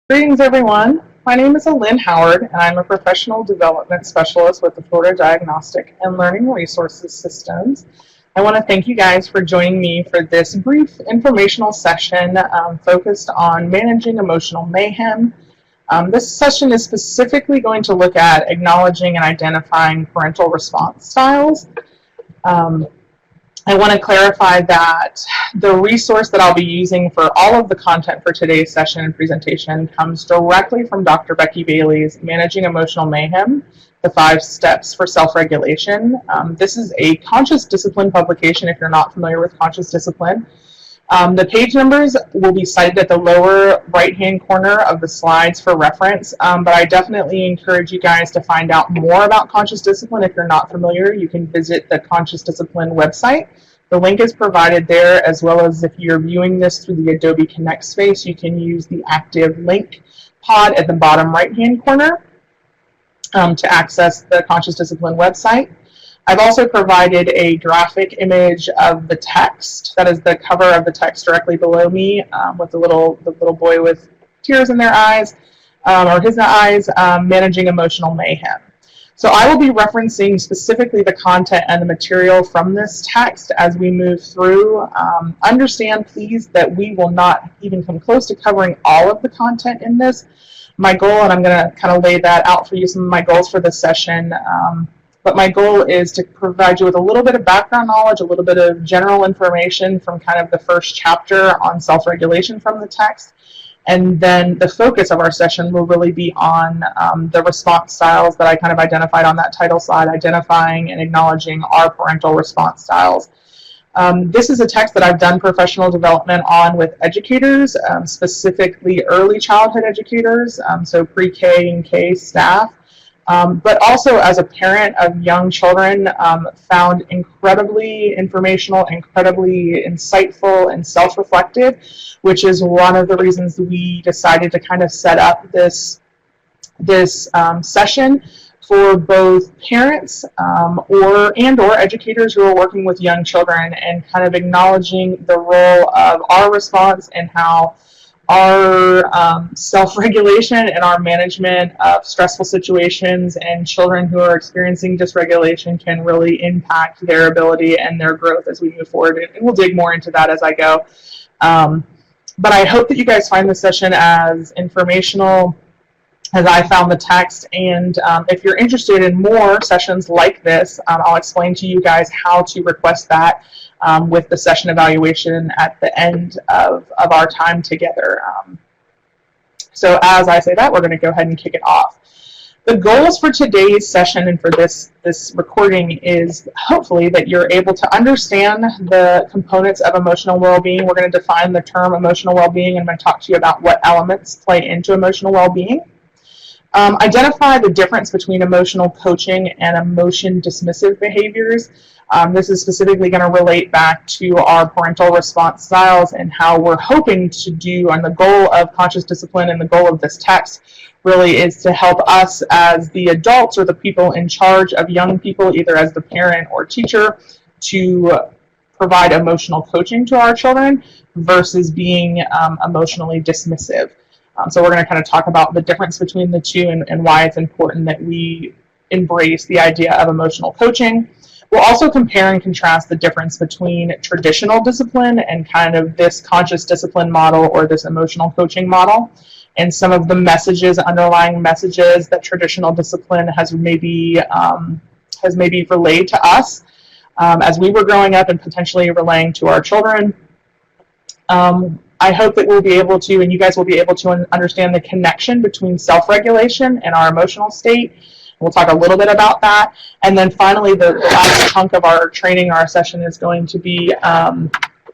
Greetings, everyone. My name is Lynn Howard, and I'm a professional development specialist with the Florida Diagnostic and Learning Resources Systems. I want to thank you guys for joining me for this brief informational session focused on managing emotional mayhem. This session is specifically going to look at acknowledging and identifying parental response styles. I want to clarify that the resource that I'll be using for all of the content for today's session and presentation comes directly from Dr. Becky Bailey's Managing Emotional Mayhem, the 5 Steps for Self-Regulation. This is a conscious discipline publication if you're not familiar with conscious discipline. The page numbers will be cited at the lower right-hand corner of the slides for reference, but I definitely encourage you guys to find out more about conscious discipline. If you're not familiar, you can visit the Conscious Discipline website. The link is provided there, as well as if you're viewing this through the Adobe Connect space, you can use the active link pod at the bottom right-hand corner to access the Conscious Discipline website. I've also provided a graphic image of the text. That is the cover of the text directly below me with the little boy with tears in their eyes, or his eyes, managing emotional mayhem. So I will be referencing specifically the content and the material from this text as we move through. Understand, please, that we will not even come close to covering all of the content in this. My goal, and I'm going to kind of lay that out for you, some of my goals for this session, but my goal is to provide you with a little bit of background knowledge, a little bit of general information from kind of the first chapter on self-regulation from the text. And then the focus of our session will really be on the response styles that I kind of identified on that title slide, identifying and acknowledging our parental response styles. This is a text that I've done professional development on with educators, specifically early childhood educators, so pre-K and K staff. But also as a parent of young children, found incredibly informational, incredibly insightful, and self-reflective, which is one of the reasons we decided to kind of set up this session for both parents or educators who are working with young children, and kind of acknowledging the role of our response and how our self-regulation and our management of stressful situations and children who are experiencing dysregulation can really impact their ability and their growth as we move forward. And we'll dig more into that as I go. But I hope that you guys find this session as informational as I found the text. And if you're interested in more sessions like this, I'll explain to you guys how to request that with the session evaluation at the end of our time together. So as I say that, we're going to go ahead and kick it off. The goals for today's session and for this recording is hopefully that you're able to understand the components of emotional well-being. We're going to define the term emotional well-being, and I'm going to talk to you about what elements play into emotional well-being. Identify the difference between emotional coaching and emotion dismissive behaviors. This is specifically going to relate back to our parental response styles and how we're hoping to do, and the goal of conscious discipline and the goal of this text really is to help us as the adults or the people in charge of young people, either as the parent or teacher, to provide emotional coaching to our children versus being emotionally dismissive. So we're going to kind of talk about the difference between the two and why it's important that we embrace the idea of emotional coaching. We'll also compare and contrast the difference between traditional discipline and kind of this conscious discipline model or this emotional coaching model, and some of the messages, underlying messages that traditional discipline has maybe relayed to us as we were growing up and potentially relaying to our children. I hope that we'll be able to, and you guys will be able to understand the connection between self-regulation and our emotional state. We'll talk a little bit about that. And then finally, the last chunk of our training, our session, is going to be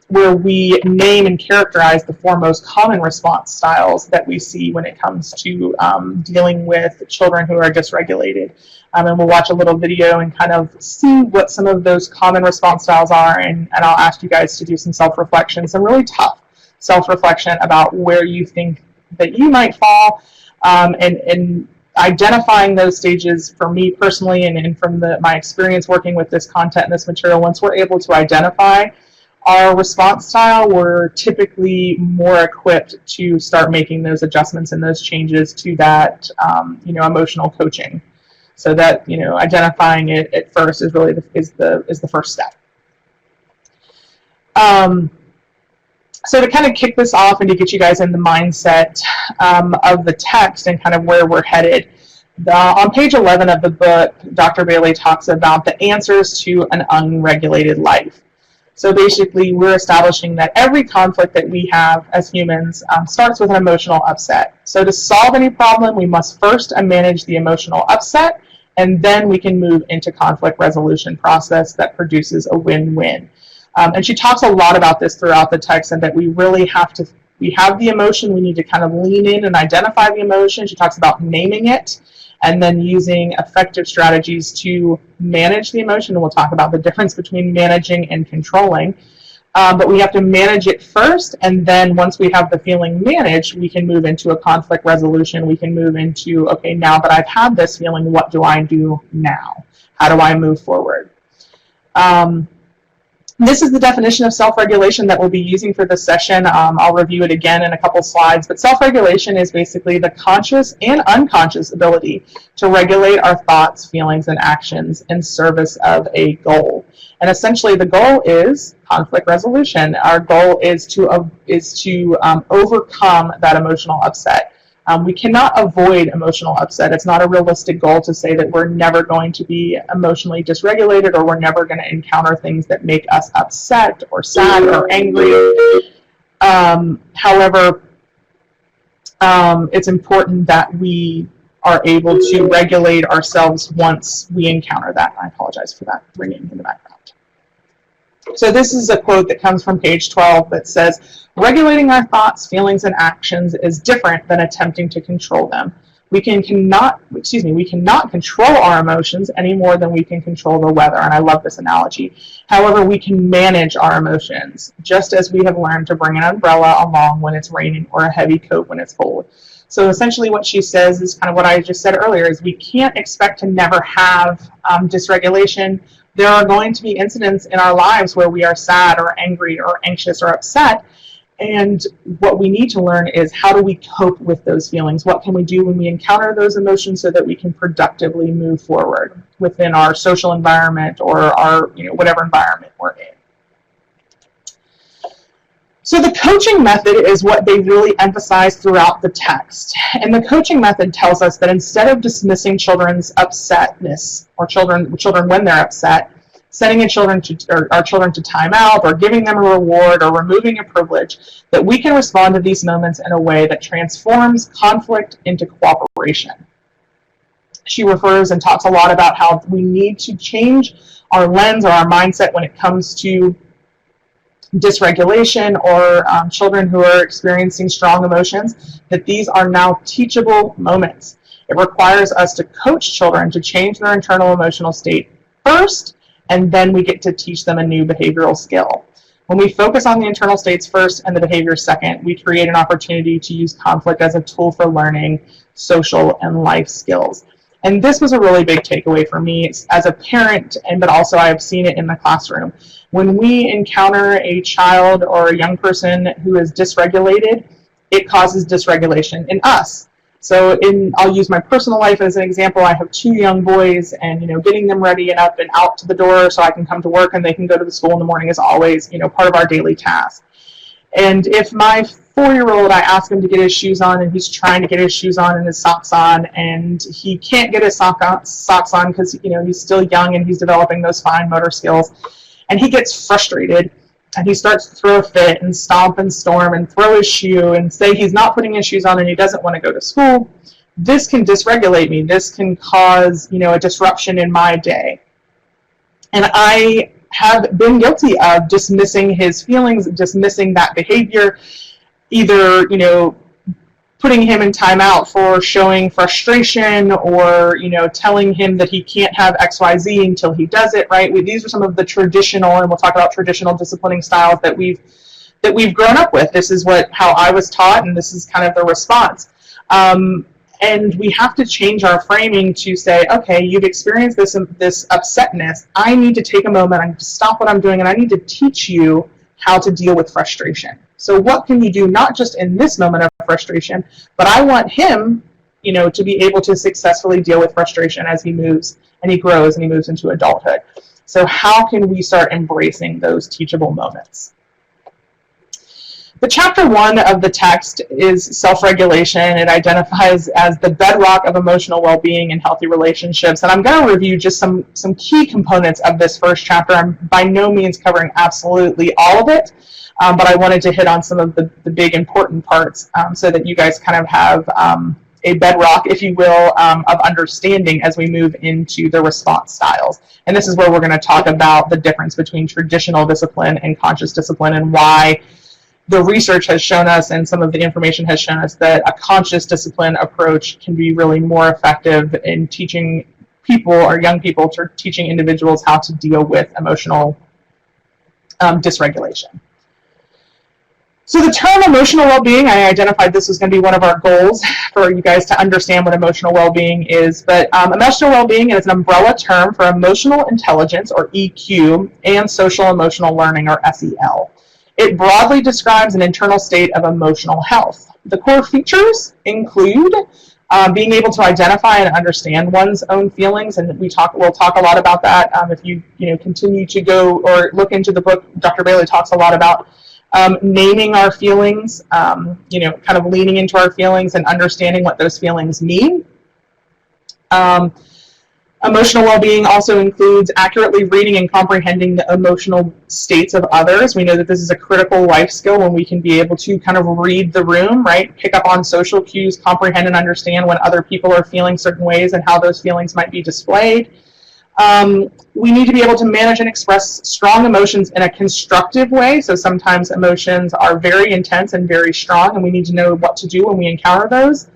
where we name and characterize the 4 most common response styles that we see when it comes to dealing with children who are dysregulated. And we'll watch a little video and kind of see what some of those common response styles are, and I'll ask you guys to do some self-reflection, some really tough self-reflection about where you think that you might fall, and identifying those stages for me personally and from my experience working with this content and this material. Once we're able to identify our response style, we're typically more equipped to start making those adjustments and those changes to that, emotional coaching. So that, identifying it at first is really the first step. So to kind of kick this off and to get you guys in the mindset of the text and kind of where we're headed, on page 11 of the book, Dr. Bailey talks about the answers to an unregulated life. So basically, we're establishing that every conflict that we have as humans starts with an emotional upset. So to solve any problem, we must first manage the emotional upset, and then we can move into conflict resolution process that produces a win-win. And she talks a lot about this throughout the text, and that we really we have the emotion, we need to kind of lean in and identify the emotion. She talks about naming it, and then using effective strategies to manage the emotion. And we'll talk about the difference between managing and controlling. But we have to manage it first, and then once we have the feeling managed, we can move into a conflict resolution. We can move into, okay, now that I've had this feeling, what do I do now? How do I move forward? This is the definition of self-regulation that we'll be using for this session. I'll review it again in a couple slides, but self-regulation is basically the conscious and unconscious ability to regulate our thoughts, feelings, and actions in service of a goal. And essentially the goal is conflict resolution. Our goal is to overcome that emotional upset. We cannot avoid emotional upset. It's not a realistic goal to say that we're never going to be emotionally dysregulated, or we're never going to encounter things that make us upset or sad or angry. However, it's important that we are able to regulate ourselves once we encounter that. I apologize for that ringing in the background. So this is a quote that comes from page 12 that says, regulating our thoughts, feelings, and actions is different than attempting to control them. We cannot control our emotions any more than we can control the weather, and I love this analogy. However, we can manage our emotions, just as we have learned to bring an umbrella along when it's raining or a heavy coat when it's cold. So essentially what she says is kind of what I just said earlier, is we can't expect to never have dysregulation. There are going to be incidents in our lives where we are sad or angry or anxious or upset. And what we need to learn is, how do we cope with those feelings? What can we do when we encounter those emotions so that we can productively move forward within our social environment or our, whatever environment we're in? So the coaching method is what they really emphasize throughout the text. And the coaching method tells us that instead of dismissing children's upsetness, or children when they're upset, sending our children to time out, or giving them a reward, or removing a privilege, that we can respond to these moments in a way that transforms conflict into cooperation. She refers and talks a lot about how we need to change our lens or our mindset when it comes to dysregulation or children who are experiencing strong emotions, that these are now teachable moments. It requires us to coach children to change their internal emotional state first, and then we get to teach them a new behavioral skill. When we focus on the internal states first and the behavior second, we create an opportunity to use conflict as a tool for learning social and life skills. And this was a really big takeaway for me as a parent, but also I have seen it in the classroom. When we encounter a child or a young person who is dysregulated, it causes dysregulation in us. So I'll use my personal life as an example. I have 2 young boys, and getting them ready and up and out to the door so I can come to work and they can go to the school in the morning is always part of our daily task. And if my 4-year-old, I ask him to get his shoes on, and he's trying to get his shoes on and his socks on, and he can't get his socks on because he's still young and he's developing those fine motor skills, and he gets frustrated and he starts to throw a fit and stomp and storm and throw his shoe and say he's not putting his shoes on and he doesn't want to go to school. This can dysregulate me. This can cause a disruption in my day. And I have been guilty of dismissing his feelings, dismissing that behavior, either putting him in timeout for showing frustration, or telling him that he can't have XYZ until he does it, right? These are some of the traditional, and we'll talk about traditional disciplining styles that we've grown up with. This is how I was taught, and this is kind of the response. And we have to change our framing to say, okay, you've experienced this upsetness. I need to take a moment. I need to stop what I'm doing, and I need to teach you how to deal with frustration. So what can you do not just in this moment of frustration, but I want him, to be able to successfully deal with frustration as he moves and he grows and he moves into adulthood. So how can we start embracing those teachable moments? The chapter 1 of the text is self-regulation. It identifies as the bedrock of emotional well-being and healthy relationships. And I'm going to review just some key components of this first chapter. I'm by no means covering absolutely all of it, but I wanted to hit on some of the big important parts so that you guys kind of have a bedrock, if you will, of understanding as we move into the response styles. And this is where we're going to talk about the difference between traditional discipline and conscious discipline, and why the research has shown us and some of the information has shown us that a conscious discipline approach can be really more effective in teaching people, or young people, to teaching individuals how to deal with emotional dysregulation. So the term emotional well-being, I identified this was going to be one of our goals for you guys to understand what emotional well-being is. But emotional well-being is an umbrella term for emotional intelligence, or EQ, and social emotional learning, or SEL. It broadly describes an internal state of emotional health. The core features include being able to identify and understand one's own feelings, and we'll talk a lot about that. If you continue to go or look into the book, Dr. Bailey talks a lot about naming our feelings, kind of leaning into our feelings and understanding what those feelings mean. Emotional well-being also includes accurately reading and comprehending the emotional states of others. We know that this is a critical life skill when we can be able to kind of read the room, right? Pick up on social cues, comprehend and understand when other people are feeling certain ways and how those feelings might be displayed. We need to be able to manage and express strong emotions in a constructive way. So sometimes emotions are very intense and very strong, and we need to know what to do when we encounter those.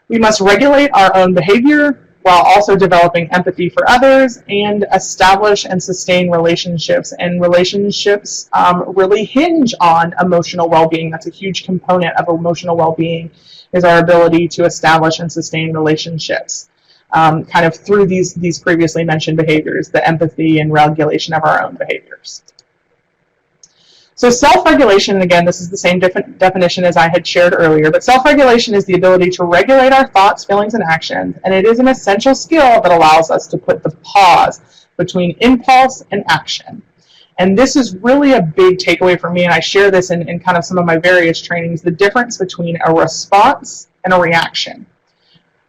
We must regulate our own behavior while also developing empathy for others, and establish and sustain relationships. And relationships really hinge on emotional well-being. That's a huge component of emotional well-being, is our ability to establish and sustain relationships. Kind of through these previously mentioned behaviors, the empathy and regulation of our own behaviors. So self-regulation, and again, this is the same definition as I had shared earlier, but self-regulation is the ability to regulate our thoughts, feelings, and actions, and it is an essential skill that allows us to put the pause between impulse and action. And this is really a big takeaway for me, and I share this in kind of some of my various trainings, the difference between a response and a reaction.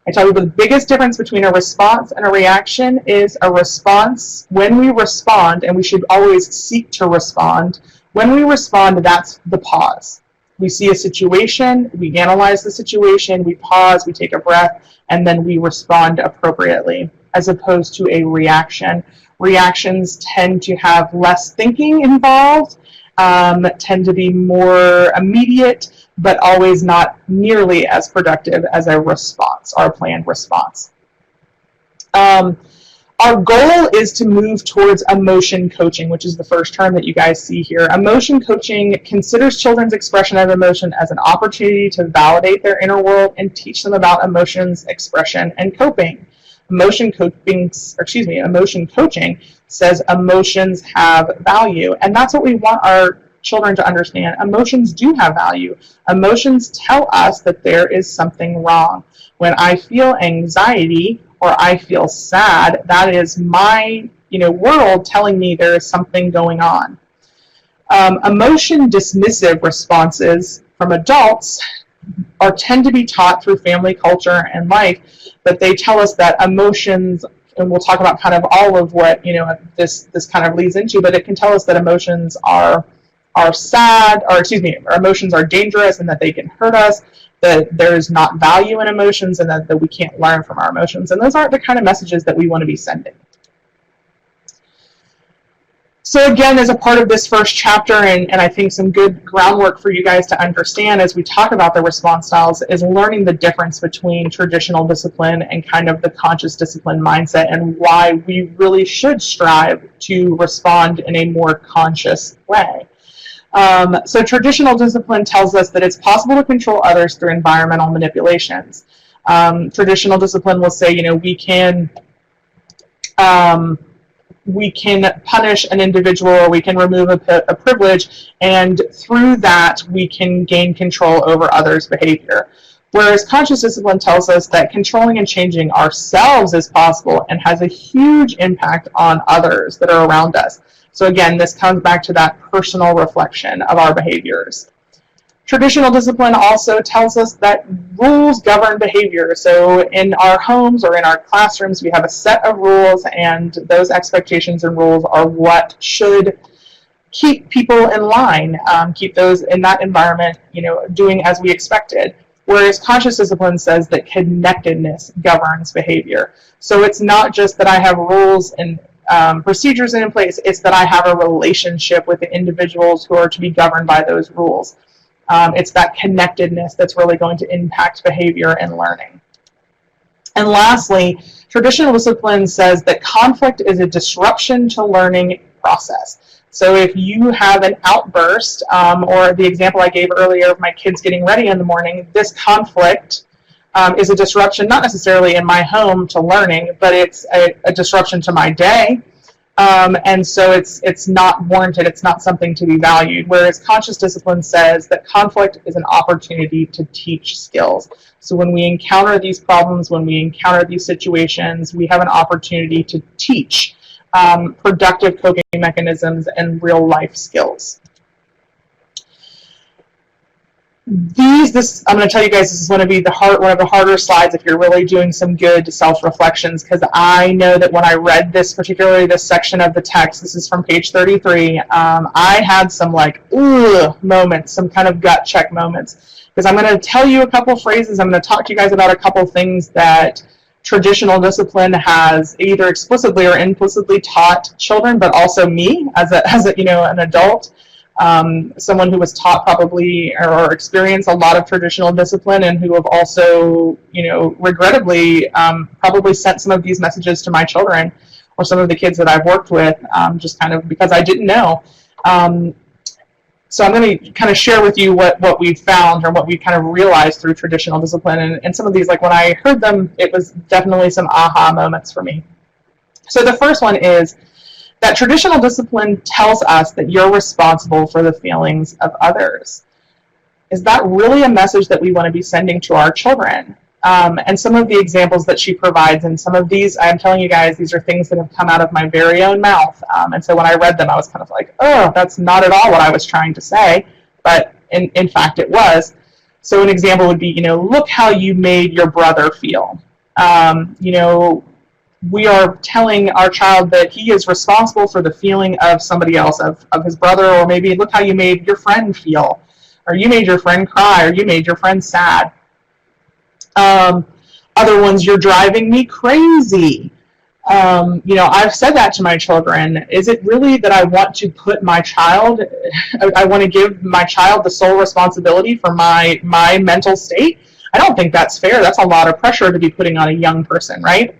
I tell you the biggest difference between a response and a reaction is a response, when we respond, and we should always seek to respond, when we respond, that's the pause. We see a situation, we analyze the situation, we pause, we take a breath, and then we respond appropriately, as opposed to a reaction. Reactions tend to have less thinking involved, tend to be more immediate, but always not nearly as productive as a response, our planned response. Our goal is to move towards emotion coaching, which is the first term that you guys see here. Emotion coaching considers children's expression of emotion as an opportunity to validate their inner world and teach them about emotions, expression, and coping. Emotion coaching says emotions have value, and that's what we want our children to understand. Emotions do have value. Emotions tell us that there is something wrong. When I feel anxiety or I feel sad, that is my world telling me there is something going on. Emotion dismissive responses from adults tend to be taught through family culture and life, but they tell us that emotions, and we'll talk about kind of all of what this kind of leads into, but it can tell us that emotions are sad, or our emotions are dangerous and that they can hurt us, that there is not value in emotions, and that we can't learn from our emotions. And those aren't the kind of messages that we want to be sending. So again, as a part of this first chapter, and I think some good groundwork for you guys to understand as we talk about the response styles, is learning the difference between traditional discipline and kind of the conscious discipline mindset, and why we really should strive to respond in a more conscious way. So traditional discipline tells us that it's possible to control others through environmental manipulations. Traditional discipline will say, we can we can punish an individual or we can remove a privilege, and through that we can gain control over others' behavior. Whereas conscious discipline tells us that controlling and changing ourselves is possible and has a huge impact on others that are around us. So again, this comes back to that personal reflection of our behaviors. Traditional discipline also tells us that rules govern behavior. So in our homes or in our classrooms, we have a set of rules, and those expectations and rules are what should keep people in line, keep those in that environment, doing as we expected. Whereas conscious discipline says that connectedness governs behavior. So it's not just that I have rules and procedures in place, it's that I have a relationship with the individuals who are to be governed by those rules. It's that connectedness that's really going to impact behavior and learning. And lastly, traditional discipline says that conflict is a disruption to learning process. So if you have an outburst, or the example I gave earlier of my kids getting ready in the morning, this conflict is a disruption, not necessarily in my home to learning, but it's a disruption to my day. And so it's not warranted, it's not something to be valued. Whereas conscious discipline says that conflict is an opportunity to teach skills. So when we encounter these problems, when we encounter these situations, we have an opportunity to teach productive coping mechanisms and real life skills. I'm going to tell you guys, this is going to be one of the harder slides if you're really doing some good self-reflections, because I know that when I read this, particularly this section of the text, this is from page 33, I had some moments, some kind of gut check moments, because I'm going to tell you a couple phrases, I'm going to talk to you guys about a couple things that traditional discipline has either explicitly or implicitly taught children, but also me as an adult. Someone who was taught probably or experienced a lot of traditional discipline, and who have also, regrettably, probably sent some of these messages to my children or some of the kids that I've worked with, just kind of because I didn't know. So I'm going to kind of share with you what we found or what we kind of realized through traditional discipline. And some of these, like when I heard them, it was definitely some aha moments for me. So the first one is that traditional discipline tells us that you're responsible for the feelings of others. Is that really a message that we want to be sending to our children? And some of the examples that she provides, and some of these, I'm telling you guys, these are things that have come out of my very own mouth. And so when I read them, I was kind of like, oh, that's not at all what I was trying to say. But in fact, it was. So an example would be, look how you made your brother feel. We are telling our child that he is responsible for the feeling of somebody else, of his brother, or maybe look how you made your friend feel, or you made your friend cry, or you made your friend sad. Other ones, you're driving me crazy. I've said that to my children. Is it really that I want to put I want to give my child the sole responsibility for my mental state? I don't think that's fair. That's a lot of pressure to be putting on a young person, right?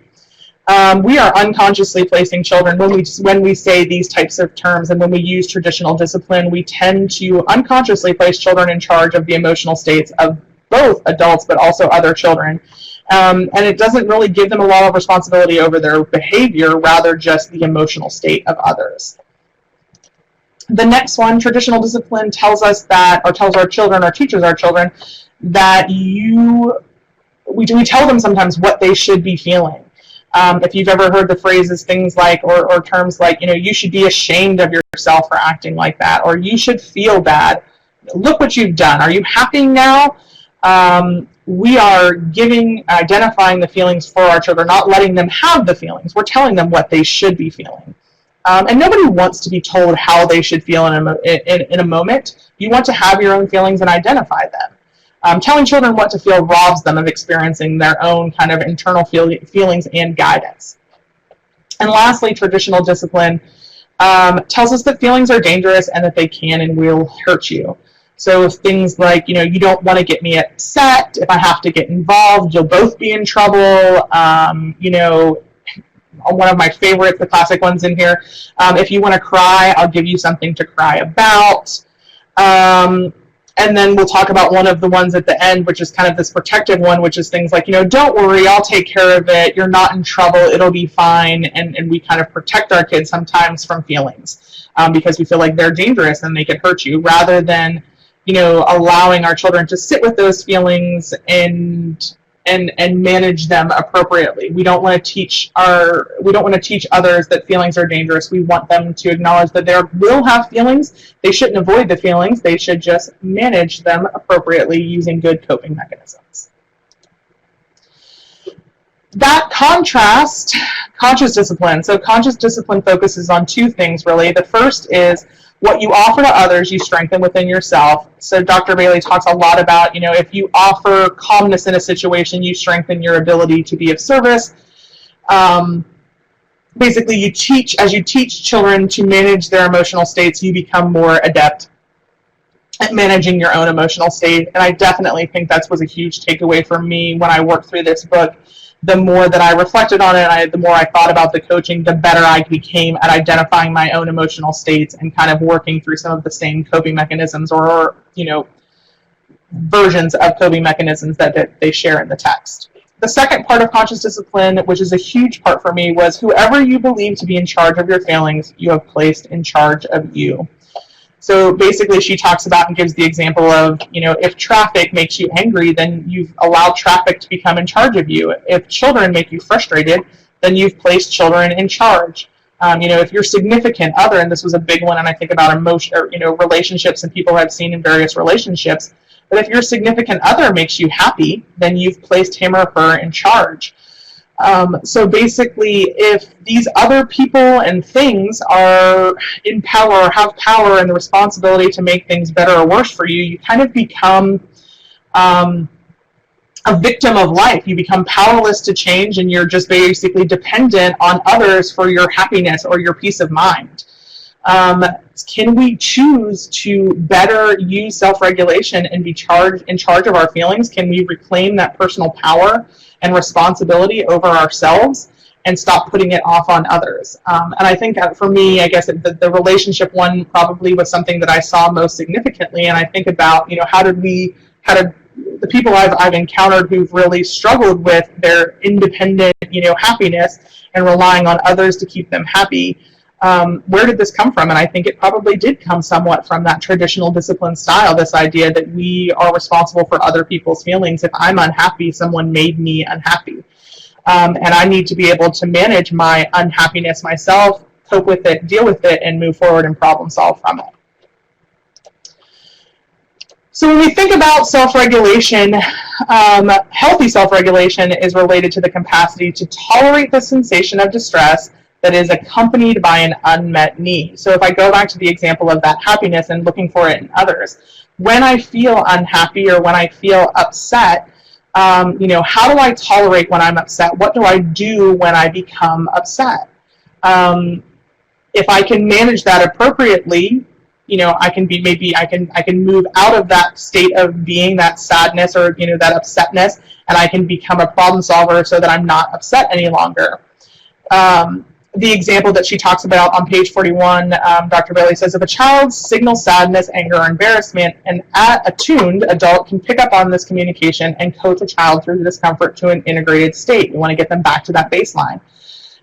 We are unconsciously placing children, when we say these types of terms and when we use traditional discipline, we tend to unconsciously place children in charge of the emotional states of both adults but also other children. And it doesn't really give them a lot of responsibility over their behavior, rather just the emotional state of others. The next one, traditional discipline tells us that, or tells our children, or teaches our children, that we tell them sometimes what they should be feeling. If you've ever heard the phrases, things like, or terms like, you should be ashamed of yourself for acting like that, or you should feel bad. Look what you've done. Are you happy now? We are identifying the feelings for our children, not letting them have the feelings. We're telling them what they should be feeling. And nobody wants to be told how they should feel in a moment. You want to have your own feelings and identify them. Telling children what to feel robs them of experiencing their own kind of internal feelings and guidance. And lastly, traditional discipline tells us that feelings are dangerous and that they can and will hurt you. So if things like, you don't want to get me upset, if I have to get involved, you'll both be in trouble. One of my favorites, the classic ones in here, if you want to cry, I'll give you something to cry about. And then we'll talk about one of the ones at the end, which is kind of this protective one, which is things like, don't worry, I'll take care of it. You're not in trouble. It'll be fine. And we kind of protect our kids sometimes from feelings because we feel like they're dangerous and they could hurt you, rather than, allowing our children to sit with those feelings and manage them appropriately. We don't want to teach others that feelings are dangerous. We want them to acknowledge that they will have feelings. They shouldn't avoid the feelings. They should just manage them appropriately using good coping mechanisms. That contrast, conscious discipline. So conscious discipline focuses on two things, really. The first is what you offer to others, you strengthen within yourself. So Dr. Bailey talks a lot about, if you offer calmness in a situation, you strengthen your ability to be of service. Basically, as you teach children to manage their emotional states, you become more adept at managing your own emotional state. And I definitely think that was a huge takeaway for me when I worked through this book. The more that I reflected on it, the more I thought about the coaching, the better I became at identifying my own emotional states and kind of working through some of the same coping mechanisms or versions of coping mechanisms that they share in the text. The second part of conscious discipline, which is a huge part for me, was whoever you believe to be in charge of your feelings, you have placed in charge of you. So basically she talks about and gives the example of, if traffic makes you angry, then you've allowed traffic to become in charge of you. If children make you frustrated, then you've placed children in charge. If your significant other, and this was a big one, and I think about relationships and people I've seen in various relationships, but if your significant other makes you happy, then you've placed him or her in charge. So basically, if these other people and things are in power or have power and the responsibility to make things better or worse for you, you kind of become a victim of life. You become powerless to change, and you're just basically dependent on others for your happiness or your peace of mind. Can we choose to better use self-regulation and be in charge of our feelings? Can we reclaim that personal power and responsibility over ourselves and stop putting it off on others? And I think that for me, I guess the relationship one probably was something that I saw most significantly. And I think about, how did the people I've encountered who've really struggled with their independent, happiness and relying on others to keep them happy. Where did this come from? And I think it probably did come somewhat from that traditional discipline style, this idea that we are responsible for other people's feelings. If I'm unhappy, someone made me unhappy. And I need to be able to manage my unhappiness myself, cope with it, deal with it, and move forward and problem solve from it. So when we think about self-regulation, healthy self-regulation is related to the capacity to tolerate the sensation of distress that is accompanied by an unmet need. So if I go back to the example of that happiness and looking for it in others, when I feel unhappy or when I feel upset, how do I tolerate when I'm upset? What do I do when I become upset? If I can manage that appropriately, I can move out of that state of being, that sadness or, that upsetness, and I can become a problem solver so that I'm not upset any longer. The example that she talks about on page 41, Dr. Bailey says, if a child signals sadness, anger, or embarrassment, an attuned adult can pick up on this communication and coach a child through the discomfort to an integrated state. We want to get them back to that baseline.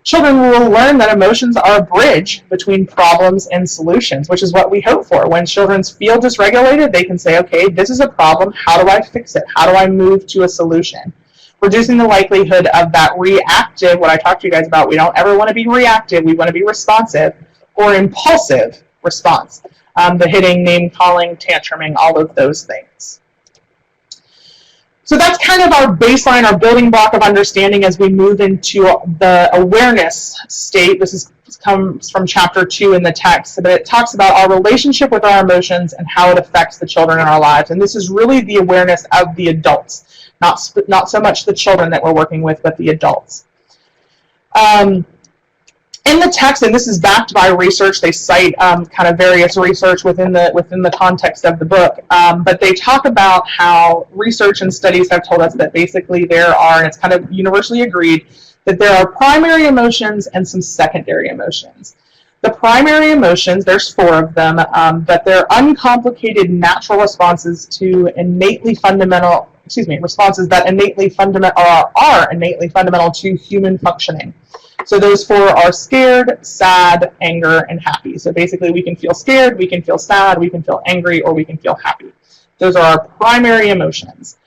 Children will learn that emotions are a bridge between problems and solutions, which is what we hope for. When children feel dysregulated, they can say, okay, this is a problem. How do I fix it? How do I move to a solution? Reducing the likelihood of that reactive, what I talked to you guys about, we don't ever want to be reactive, we want to be responsive, or impulsive response. The hitting, name calling, tantruming, all of those things. So that's kind of our baseline, our building block of understanding as we move into the awareness state. This comes from chapter 2 in the text, but it talks about our relationship with our emotions and how it affects the children in our lives. And this is really the awareness of the adults. Not so much the children that we're working with, but the adults. In the text, and this is backed by research, they cite kind of various research within the context of the book, but they talk about how research and studies have told us that basically there are, and it's kind of universally agreed, that there are primary emotions and some secondary emotions. The primary emotions, there's 4 of them, but they're uncomplicated natural responses to responses that are innately fundamental to human functioning. So those 4 are scared, sad, anger, and happy. So basically we can feel scared, we can feel sad, we can feel angry, or we can feel happy. Those are our primary emotions.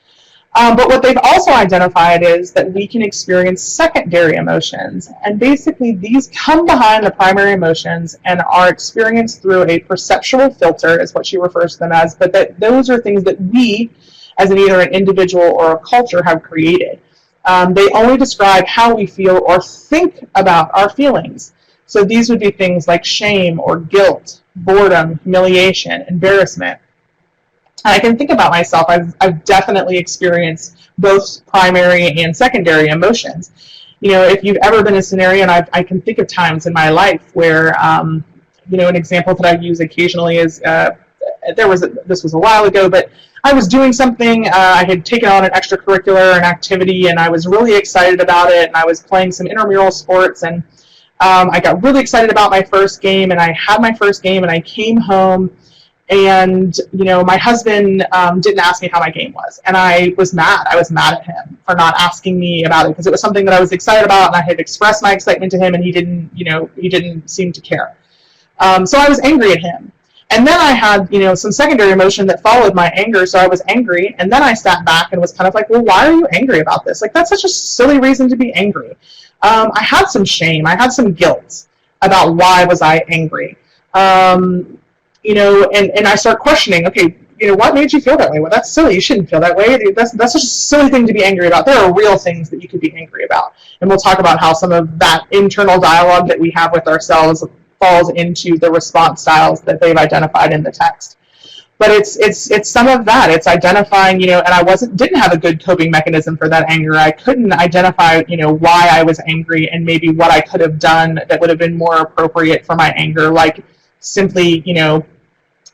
But what they've also identified is that we can experience secondary emotions. And basically these come behind the primary emotions and are experienced through a perceptual filter, is what she refers to them as, but that those are things that we, as either an individual or a culture, have created. They only describe how we feel or think about our feelings. So these would be things like shame or guilt, boredom, humiliation, embarrassment. And I can think about myself, I've definitely experienced both primary and secondary emotions. You know, if you've ever been in a scenario, and I can think of times in my life where, you know, an example that I use occasionally is, this was a while ago, but I was doing something, I had taken on an extracurricular, an activity, and I was really excited about it, and I was playing some intramural sports, and I got really excited about my first game, and I had my first game, and I came home, and, you know, my husband didn't ask me how my game was. And I was mad. I was mad at him for not asking me about it, because it was something that I was excited about, and I had expressed my excitement to him, and he didn't seem to care. So I was angry at him. And then I had, you know, some secondary emotion that followed my anger. So I was angry. And then I sat back and was kind of like, well, why are you angry about this? Like, that's such a silly reason to be angry. I had some shame. I had some guilt about why was I angry. You know, and I start questioning, okay, you know, what made you feel that way? Well, that's silly. You shouldn't feel that way. That's just a silly thing to be angry about. There are real things that you could be angry about. And we'll talk about how some of that internal dialogue that we have with ourselves falls into the response styles that they've identified in the text. But it's some of that. It's identifying, you know, and I didn't have a good coping mechanism for that anger. I couldn't identify, you know, why I was angry and maybe what I could have done that would have been more appropriate for my anger, like simply, you know,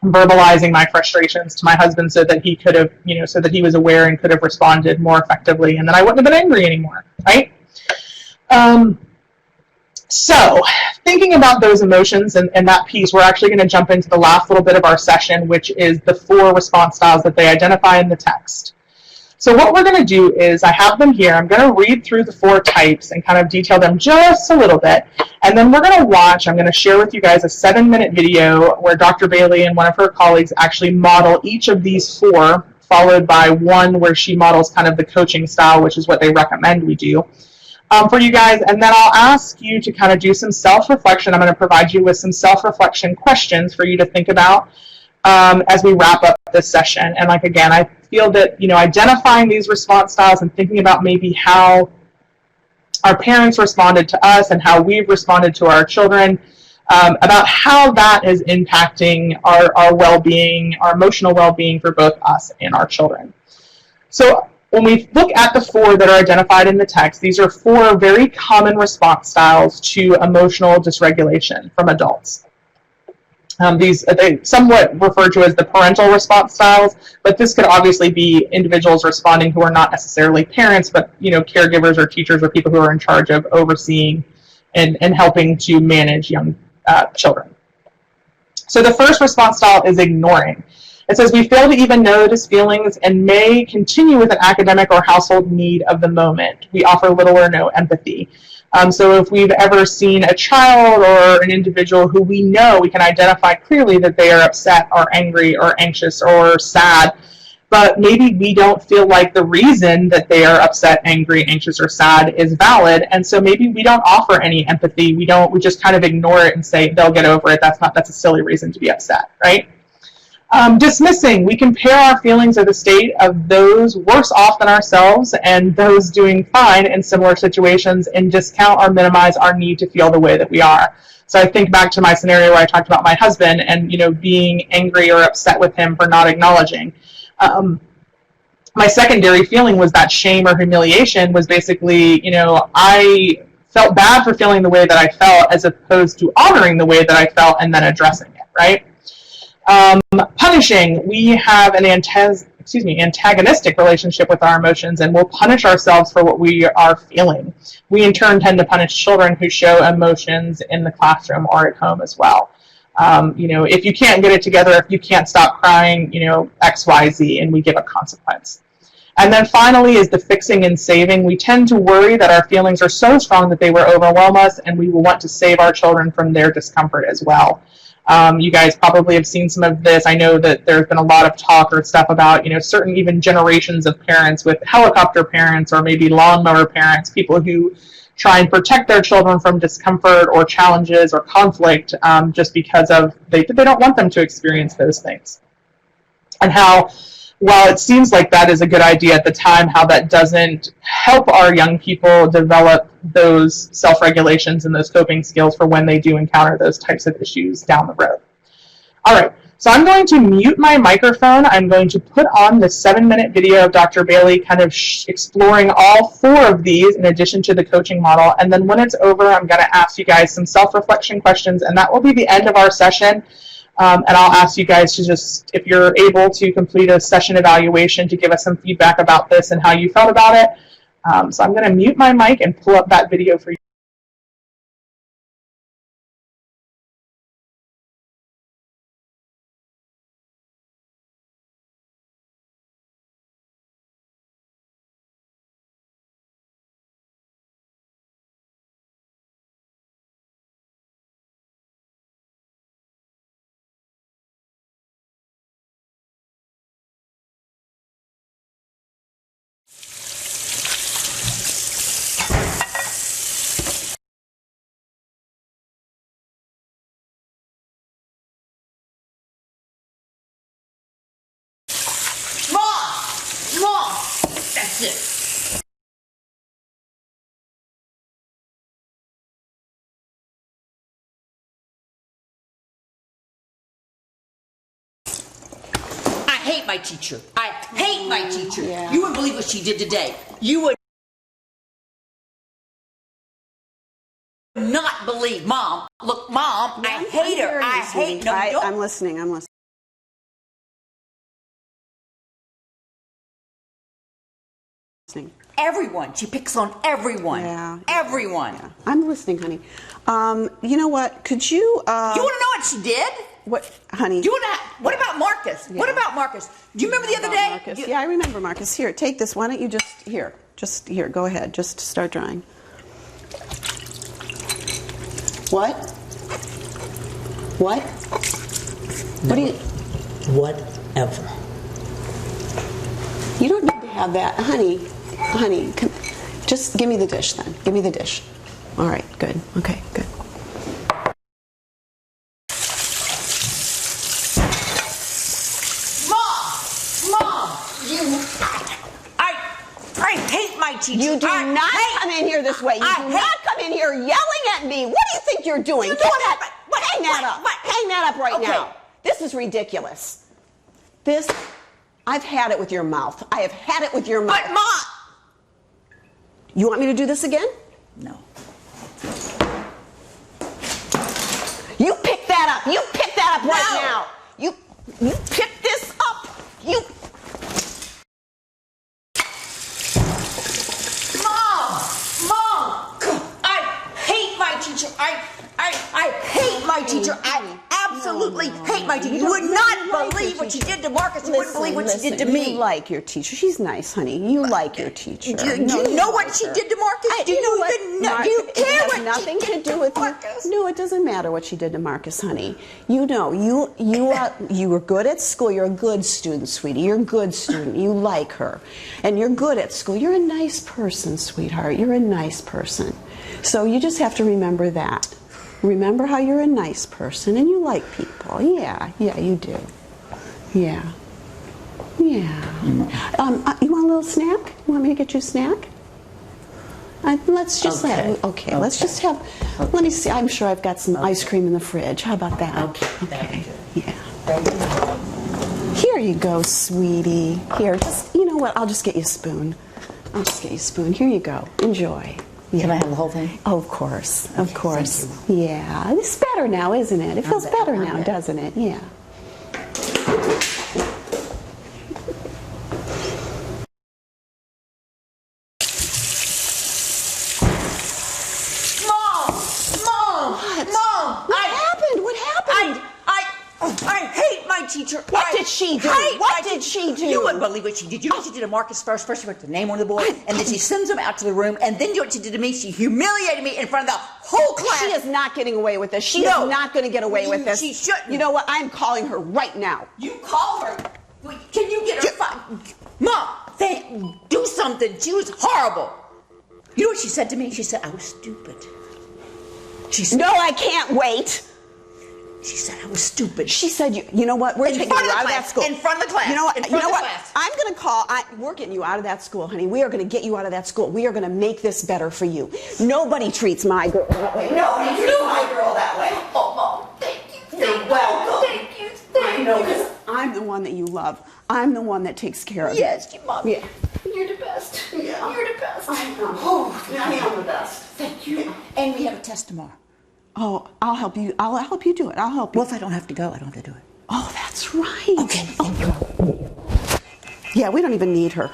verbalizing my frustrations to my husband so that he could have, you know, so that he was aware and could have responded more effectively, and then I wouldn't have been angry anymore, right? So thinking about those emotions and that piece, we're actually going to jump into the last little bit of our session, which is the 4 response styles that they identify in the text. So what we're going to do is, I have them here. I'm going to read through the 4 types and kind of detail them just a little bit. And then we're going to watch, I'm going to share with you guys a 7-minute video where Dr. Bailey and one of her colleagues actually model each of these 4, followed by one where she models kind of the coaching style, which is what they recommend we do for you guys. And then I'll ask you to kind of do some self-reflection. I'm going to provide you with some self-reflection questions for you to think about as we wrap up this session. And like, again, I feel that, you know, identifying these response styles and thinking about maybe how our parents responded to us and how we've responded to our children, about how that is impacting our well-being, our emotional well-being for both us and our children. So when we look at the 4 that are identified in the text, these are 4 very common response styles to emotional dysregulation from adults. These they somewhat referred to as the parental response styles, but this could obviously be individuals responding who are not necessarily parents, but, you know, caregivers or teachers or people who are in charge of overseeing and helping to manage young children. So the first response style is ignoring. It says, we fail to even notice feelings and may continue with an academic or household need of the moment. We offer little or no empathy. So if we've ever seen a child or an individual who we know, we can identify clearly that they are upset or angry or anxious or sad, but maybe we don't feel like the reason that they are upset, angry, anxious, or sad is valid, and so maybe we don't offer any empathy. We just kind of ignore it and say they'll get over it. That's a silly reason to be upset, right? Dismissing, we compare our feelings of the state of those worse off than ourselves and those doing fine in similar situations, and discount or minimize our need to feel the way that we are. So I think back to my scenario where I talked about my husband and, you know, being angry or upset with him for not acknowledging. My secondary feeling was that shame or humiliation was basically, you know, I felt bad for feeling the way that I felt as opposed to honoring the way that I felt and then addressing it, right? Punishing, we have an antagonistic relationship with our emotions, and we'll punish ourselves for what we are feeling. We in turn tend to punish children who show emotions in the classroom or at home as well. If you can't get it together, if you can't stop crying, X, Y, Z, and we give a consequence. And then finally is the fixing and saving. We tend to worry that our feelings are so strong that they will overwhelm us, and we will want to save our children from their discomfort as well. You guys probably have seen some of this. I know that there's been a lot of talk or stuff about, certain even generations of parents with helicopter parents or maybe lawnmower parents, people who try and protect their children from discomfort or challenges or conflict just because they don't want them to experience those things. And how, while it seems like that is a good idea at the time, how that doesn't help our young people develop those self-regulations and those coping skills for when they do encounter those types of issues down the road. All right, so I'm going to mute my microphone. I'm going to put on the 7-minute video of Dr. Bailey kind of exploring all 4 of these in addition to the coaching model. And then when it's over, I'm going to ask you guys some self-reflection questions, and that will be the end of our session. And I'll ask you guys to just, if you're able to complete a session evaluation, to give us some feedback about this and how you felt about it. So I'm going to mute my mic and pull up that video for you. That's it. I hate my teacher. I hate my teacher. Yeah. You wouldn't believe what she did today. You would not believe. Mom, look, Mom, I hate her. I hate her. No, I'm listening. Everyone. She picks on everyone. Yeah. Everyone. Yeah. I'm listening, honey. You know what? Could you... you want to know what she did? What, honey? Do you want to... What about Marcus? Yeah. What about Marcus? Do you remember the other day? Marcus. Yeah, I remember Marcus. Here, take this. Why don't you just... Here, go ahead. Just start drawing. What? What? No, what do you... Whatever. You don't need to have that. Honey, just give me the dish then. Give me the dish. All right, good. Okay, good. Mom, I hate my teacher. You do not come in here this way. You do not come in here yelling at me. What do you think you're doing? Hang that up right now. This is ridiculous. I've had it with your mouth. I have had it with your mouth. But Mom! You want me to do this again? No. You pick that up. You pick that up right now. You pick this up. Mom! I hate my teacher. I hate my teacher. I absolutely hate my teacher. You would not believe what she did to Marcus. You wouldn't believe what she did to me. You like your teacher. She's nice, honey. You like your teacher. Do you know what she did to Marcus? Do you care what nothing she did to do with Marcus? No, it doesn't matter what she did to Marcus, honey. You know, you were good at school. You're a good student, sweetie. You're a good student. You like her. And you're good at school. You're a nice person, sweetheart. You're a nice person. So you just have to remember that. Remember how you're a nice person and you like people. Yeah, you do. Yeah. You want a little snack? You want me to get you a snack? Let's just let's just have, let me see, I'm sure I've got some ice cream in the fridge. How about that? Okay. Yeah. Here you go, sweetie. Here, just, you know what, I'll just get you a spoon. Here you go. Enjoy. Yeah. Can I have the whole thing? Oh, of course. Yeah. It's better now, isn't it? It feels better now, doesn't it? Yeah. teacher. What did she do? What did she do? You wouldn't believe what she did. You know what she did to Marcus first? First she wrote the name on the board, and then she sends him out to the room, and then you know what she did to me? She humiliated me in front of the whole class. She is not getting away with this. She is not going to get away with this. She shouldn't. You know what? I'm calling her right now. You call her. Can you get her? Mom, do something. She was horrible. You know what she said to me? She said, I was stupid. She said, no, I can't wait. She said I was stupid. She said, you know what? We're taking you out of that school. In front of the class. You know what? Class. I'm going to call. We're getting you out of that school, honey. We are going to get you out of that school. We are going to make this better for you. Nobody treats my girl that way. Nobody treats my girl that way. Oh, Mom, thank you. You're welcome. Thank you. Thank I know, you. because I'm the one that you love. I'm the one that takes care of you. Yes, Mom. Yeah. You're the best. Yeah. You're the best. I know. Oh, I am the best. thank you. And we have a test tomorrow. Oh, I'll help you. I'll help you do it. I'll help you. Well, if I don't have to go, I don't have to do it. Oh, that's right. Okay, thank you. Yeah, we don't even need her.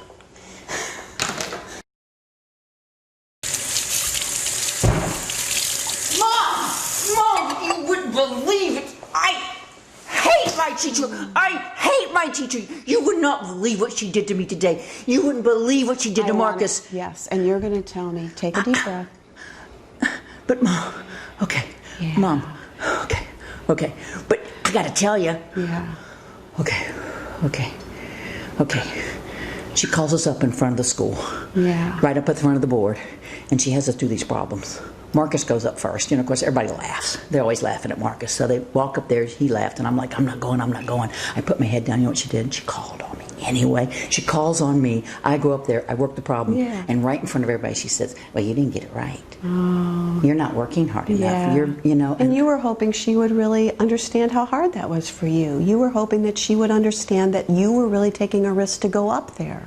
Mom, you wouldn't believe it. I hate my teacher. I hate my teacher. You would not believe what she did to me today. You wouldn't believe what she did to Marcus. Yes, and you're going to tell me. Take a deep breath. But Mom, okay. Yeah. Mom, okay. But I got to tell you. Yeah. Okay. She calls us up in front of the school. Yeah. Right up at the front of the board. And she has us do these problems. Marcus goes up first. You know, of course, everybody laughs. They're always laughing at Marcus. So they walk up there. He laughed. And I'm like, I'm not going. I put my head down. You know what she did? She called on me. Anyway, she calls on me. I go up there. I work the problem. Yeah. And right in front of everybody, she says, well, you didn't get it right. Oh. You're not working hard enough. Yeah. You're. And you were hoping she would really understand how hard that was for you. You were hoping that she would understand that you were really taking a risk to go up there.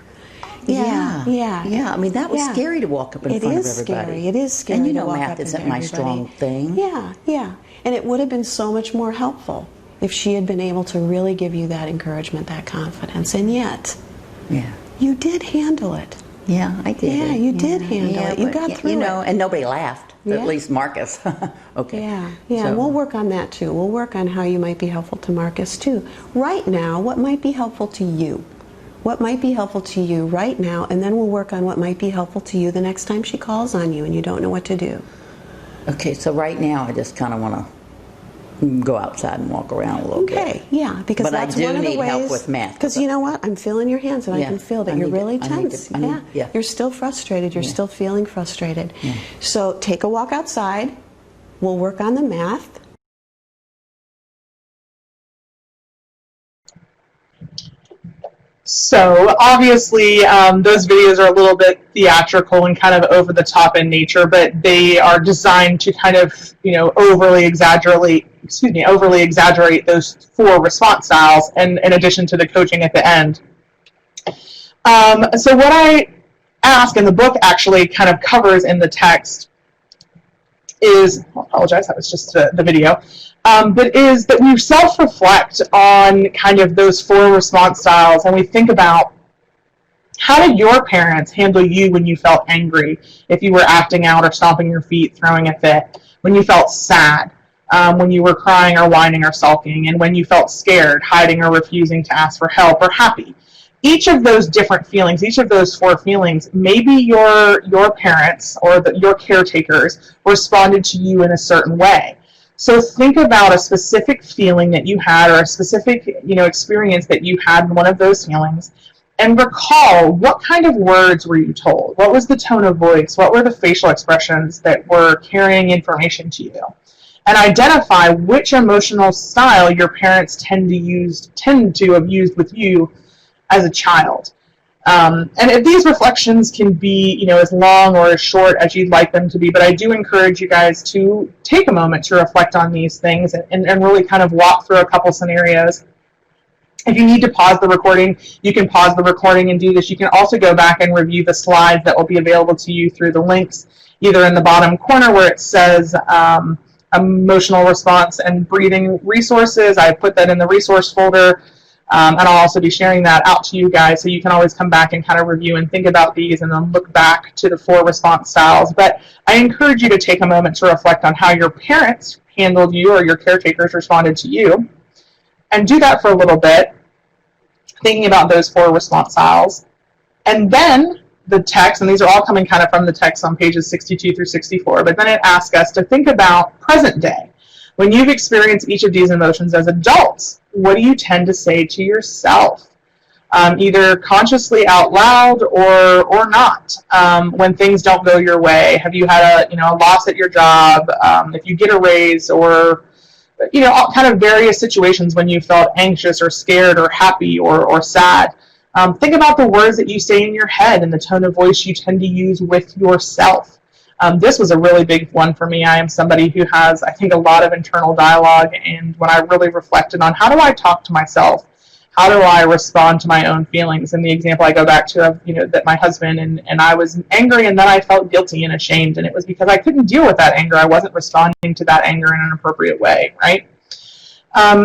Yeah. I mean, that was scary to walk up in front of everybody. It is scary. And you to know, walk math up isn't into my everybody. strong thing. Yeah. And it would have been so much more helpful if she had been able to really give you that encouragement, that confidence. And yet, you did handle it. Yeah, I did. Yeah, you did handle it. You got through it. You know, and nobody laughed. At least Marcus. Okay. Yeah. So, We'll work on that too. We'll work on how you might be helpful to Marcus too. Right now, what might be helpful to you? What might be helpful to you right now, and then we'll work on what might be helpful to you the next time she calls on you and you don't know what to do. Okay, so right now I just kind of want to go outside and walk around a little bit. Okay, yeah, because but that's I do one of the need ways. help with math. Because you know what? I'm feeling your hands, and I can feel that you're really tense. Yeah. You're still frustrated. You're still feeling frustrated. So take a walk outside. We'll work on the math. So obviously those videos are a little bit theatrical and kind of over the top in nature, but they are designed to kind of, overly exaggerate those 4 response styles, and in addition to the coaching at the end. So what I ask, and the book actually kind of covers in the text, is, I apologize, that was just the video, but is that we self-reflect on kind of those 4 response styles, and we think about, how did your parents handle you when you felt angry, if you were acting out or stomping your feet, throwing a fit, when you felt sad, when you were crying or whining or sulking, and when you felt scared, hiding or refusing to ask for help, or happy. Each of those different feelings, each of those 4 feelings, maybe your parents or your caretakers responded to you in a certain way. So think about a specific feeling that you had, or a specific experience that you had in one of those feelings, and recall, what kind of words were you told? What was the tone of voice? What were the facial expressions that were carrying information to you? And identify which emotional style your parents tend to have used with you as a child. And these reflections can be, as long or as short as you'd like them to be, but I do encourage you guys to take a moment to reflect on these things and really kind of walk through a couple scenarios. If you need to pause the recording, you can pause the recording and do this. You can also go back and review the slides that will be available to you through the links, either in the bottom corner where it says emotional response and breathing resources. I put that in the resource folder. And I'll also be sharing that out to you guys, so you can always come back and kind of review and think about these, and then look back to the 4 response styles. But I encourage you to take a moment to reflect on how your parents handled you, or your caretakers responded to you. And do that for a little bit, thinking about those 4 response styles. And then the text, and these are all coming kind of from the text on pages 62 through 64, but then it asks us to think about present day. When you've experienced each of these emotions as adults, what do you tend to say to yourself? Either consciously out loud or not. When things don't go your way, have you had a loss at your job? If you get a raise, or all kind of various situations when you felt anxious or scared or happy or sad. Think about the words that you say in your head and the tone of voice you tend to use with yourself. This was a really big one for me. I am somebody who has, I think, a lot of internal dialogue, and when I really reflected on how do I talk to myself, how do I respond to my own feelings? And the example I go back to, that my husband and I was angry, and then I felt guilty and ashamed, and it was because I couldn't deal with that anger. I wasn't responding to that anger in an appropriate way, right?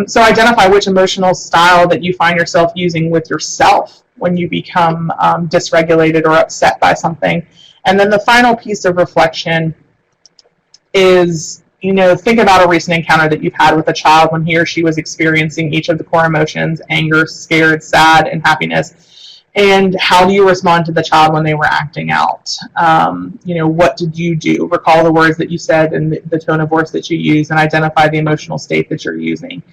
So identify which emotional style that you find yourself using with yourself when you become dysregulated or upset by something. And then the final piece of reflection is, think about a recent encounter that you've had with a child when he or she was experiencing each of the core emotions: anger, scared, sad, and happiness. And how do you respond to the child when they were acting out? What did you do? Recall the words that you said and the tone of voice that you use, and identify the emotional state that you're using.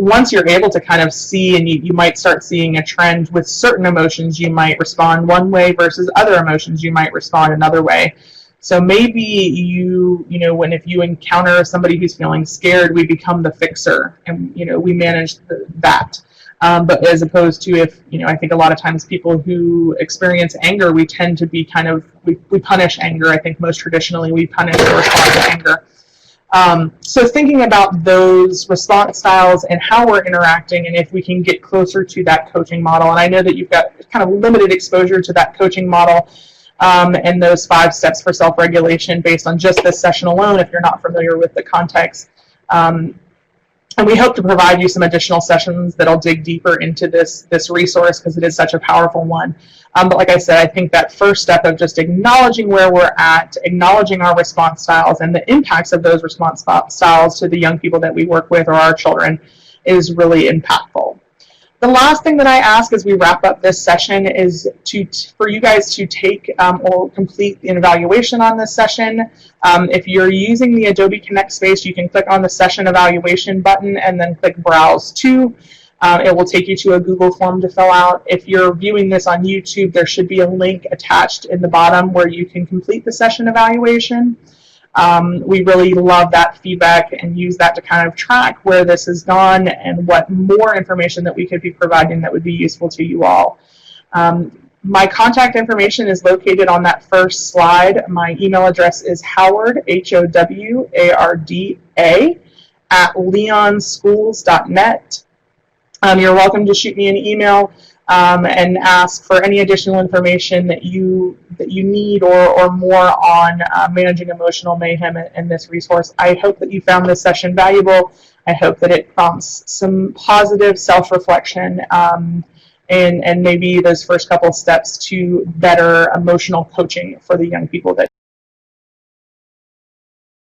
Once you're able to kind of see, and you might start seeing a trend with certain emotions, you might respond one way versus other emotions, you might respond another way. So maybe if you encounter somebody who's feeling scared, we become the fixer, and we manage that. But as opposed to I think a lot of times people who experience anger, we tend to be we punish anger. I think most traditionally we punish or respond to anger. So thinking about those response styles and how we're interacting, and if we can get closer to that coaching model. And I know that you've got kind of limited exposure to that coaching model, and those 5 steps for self-regulation based on just this session alone, if you're not familiar with the context. And we hope to provide you some additional sessions that'll dig deeper into this resource, because it is such a powerful one. But like I said, I think that first step of just acknowledging where we're at, acknowledging our response styles and the impacts of those response styles to the young people that we work with or our children is really impactful. The last thing that I ask as we wrap up this session is for you guys to take or complete an evaluation on this session. If you're using the Adobe Connect space, you can click on the session evaluation button and then click Browse To. It will take you to a Google form to fill out. If you're viewing this on YouTube, there should be a link attached in the bottom where you can complete the session evaluation. We really love that feedback and use that to kind of track where this has gone and what more information that we could be providing that would be useful to you all. My contact information is located on that first slide. My email address is Howard, HOWARDA, @leonschools.net. You're welcome to shoot me an email and ask for any additional information that you need or more on managing emotional mayhem in this resource. I hope that you found this session valuable. I hope that it prompts some positive self-reflection and maybe those first couple steps to better emotional coaching for the young people that